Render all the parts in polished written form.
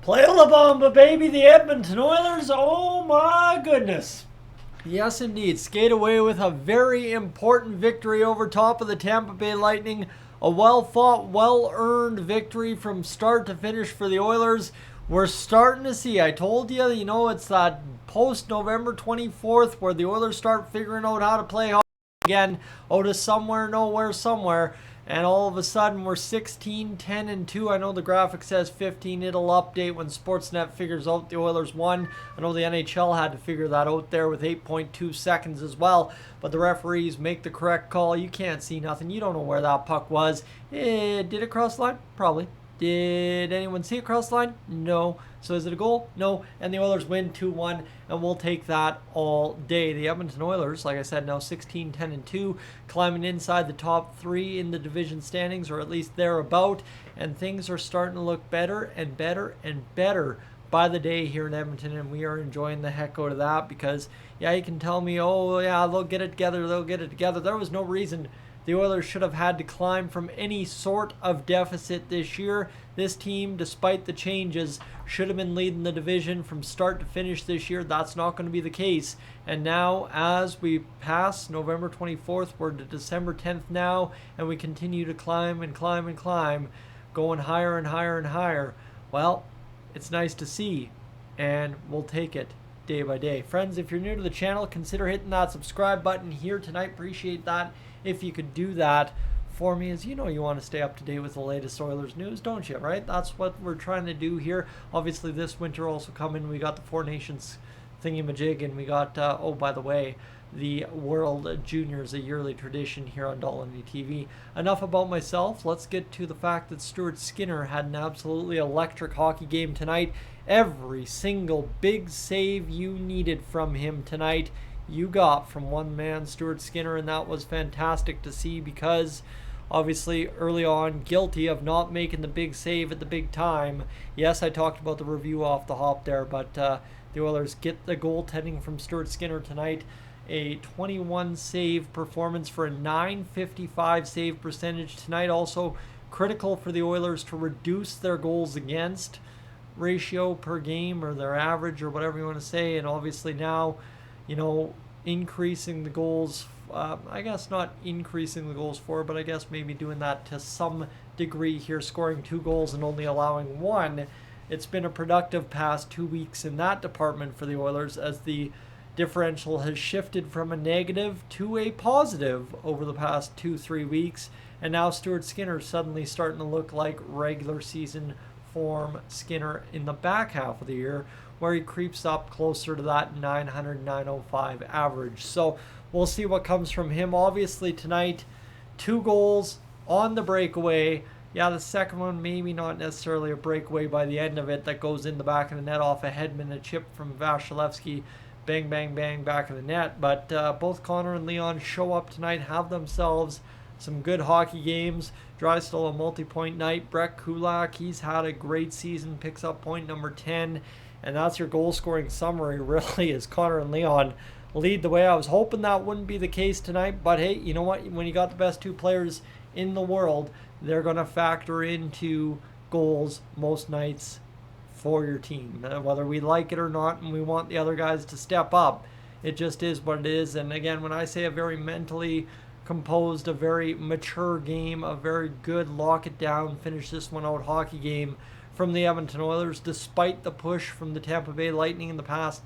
Play La Bamba, baby, the Edmonton Oilers. Oh my goodness. Yes, indeed. Skate away with a very important victory over top of the Tampa Bay Lightning. A well-fought, well-earned victory from start to finish for the Oilers. We're starting to see, I told you, it's that post-November 24th where the Oilers start figuring out how to play hockey again. To somewhere, nowhere, somewhere. And all of a sudden, we're 16, 10, and 2. I know the graphic says 15. It'll update when Sportsnet figures out the Oilers won. I know the NHL had to figure that out there with 8.2 seconds as well. But the referees make the correct call. You can't see nothing. You don't know where that puck was. Did it cross the line? Probably. Did anyone see it cross the line? No. So is it a goal? No. And the Oilers win 2-1, and we'll take that all day. The Edmonton Oilers, like I said, now 16, 10, and 2, climbing inside the top 3 in the division standings, or at least thereabout, and things are starting to look better and better and better by the day here in Edmonton, and we are enjoying the heck out of that because, yeah, you can tell me, oh, yeah, they'll get it together, they'll get it together. There was no reason the Oilers should have had to climb from any sort of deficit this year. This team, despite the changes, should have been leading the division from start to finish this year. That's not going to be the case. And now, as we pass November 24th, we're to December 10th now, and we continue to climb and climb and climb, going higher and higher and higher. Well, it's nice to see, and we'll take it day by day. Friends, if you're new to the channel, consider hitting that subscribe button here tonight. Appreciate that if you could do that for me, as you know you want to stay up to date with the latest Oilers news, don't you, right? That's what we're trying to do here. Obviously, this winter also coming, we got the Four Nations thingy-majig, and we got, oh, by the way, the World Juniors, a yearly tradition here on Dolynny TV. Enough about myself. Let's get to the fact that Stuart Skinner had an absolutely electric hockey game tonight. Every single big save you needed from him tonight, you got from one man, Stuart Skinner, and that was fantastic to see because obviously early on guilty of not making the big save at the big time. Yes, I talked about the review off the hop there, but the Oilers get the goaltending from Stuart Skinner tonight. A 21 save performance for a .955 save percentage tonight. Also critical for the Oilers to reduce their goals against ratio per game, or their average, or whatever you want to say. And obviously now, increasing the goals, I guess not increasing the goals for, but I guess maybe doing that to some degree here, scoring 2 goals and only allowing 1. It's been a productive past 2 weeks in that department for the Oilers, as the differential has shifted from a negative to a positive over the past 2-3 weeks. And now Stuart Skinner suddenly starting to look like regular season form Skinner in the back half of the year, where he creeps up closer to that 900-905 average. So we'll see what comes from him. Obviously tonight, 2 goals on the breakaway. Yeah, the second one maybe not necessarily a breakaway by the end of it, that goes in the back of the net off a Hedman, a chip from Vasilevsky, bang, bang, bang, back of the net. But both Connor and Leon show up tonight, have themselves some good hockey games. Drysdale, a multi-point night. Brett Kulak, he's had a great season, picks up point number 10. And that's your goal-scoring summary, really, as Connor and Leon lead the way. I was hoping that wouldn't be the case tonight, but hey, you know what? When you got the best 2 players in the world, they're going to factor into goals most nights for your team, whether we like it or not, and we want the other guys to step up. It just is what it is. And again, when I say a very mentally composed, a very mature game, a very good lock it down, finish this one out hockey game from the Edmonton Oilers, despite the push from the Tampa Bay Lightning in the past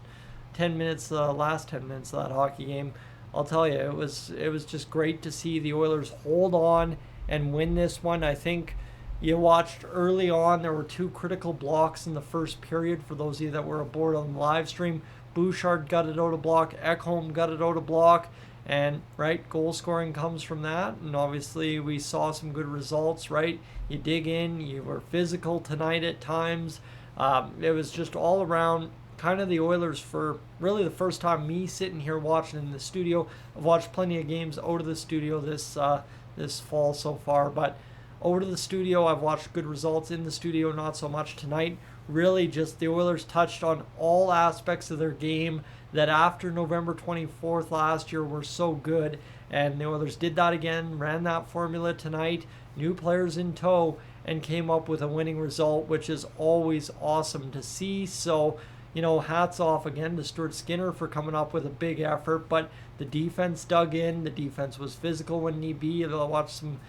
10 minutes, last 10 minutes of that hockey game, I'll tell you, it was just great to see the Oilers hold on and win this one. I think you watched early on, there were 2 critical blocks in the first period. For those of you that were aboard on the live stream, Bouchard got it out of block, Ekholm got it out of block, and right, goal scoring comes from that. And obviously we saw some good results, right? You dig in, you were physical tonight at times. It was just all around kind of the Oilers for really the first time me sitting here watching in the studio. I've watched plenty of games out of the studio this fall so far, but over to the studio, I've watched good results. In the studio, not so much tonight. Really just the Oilers touched on all aspects of their game that after November 24th last year were so good. And the Oilers did that again, ran that formula tonight, new players in tow, and came up with a winning result, which is always awesome to see. So, hats off again to Stuart Skinner for coming up with a big effort, but the defense dug in. The defense was physical when need be. You'll watch some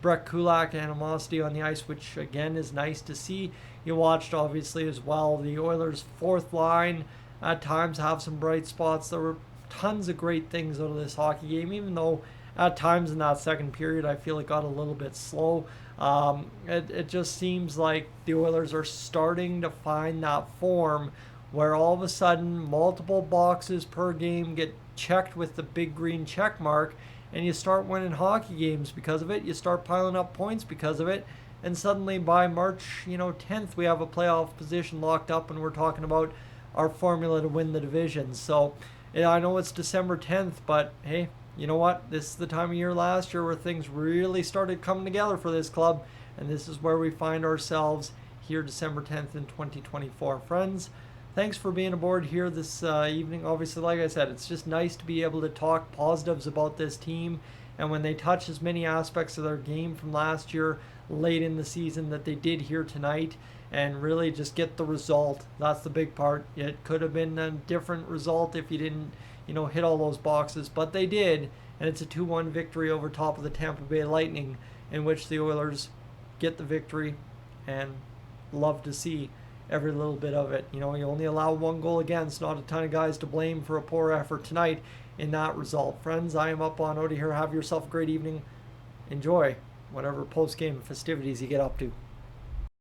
Brett Kulak animosity on the ice, which again is nice to see. You watched obviously as well the Oilers' fourth line at times have some bright spots. There were tons of great things out of this hockey game, even though at times in that second period I feel it got a little bit slow. It just seems like the Oilers are starting to find that form where all of a sudden multiple boxes per game get checked with the big green check mark, and you start winning hockey games because of it. You start piling up points because of it, and suddenly by March 10th we have a playoff position locked up, and we're talking about our formula to win the division. So I know it's December 10th, but hey, you know what? This is the time of year last year where things really started coming together for this club, and this is where we find ourselves here December 10th in 2024. Friends, thanks for being aboard here this evening. Obviously, like I said, it's just nice to be able to talk positives about this team. And when they touch as many aspects of their game from last year late in the season that they did here tonight, and really just get the result, that's the big part. It could have been a different result if you didn't, hit all those boxes. But they did, and it's a 2-1 victory over top of the Tampa Bay Lightning, in which the Oilers get the victory, and love to see every little bit of it. You only allow one goal against, not a ton of guys to blame for a poor effort tonight in that result. Friends, I am up on Odie here. Have yourself a great evening. Enjoy whatever post-game festivities you get up to.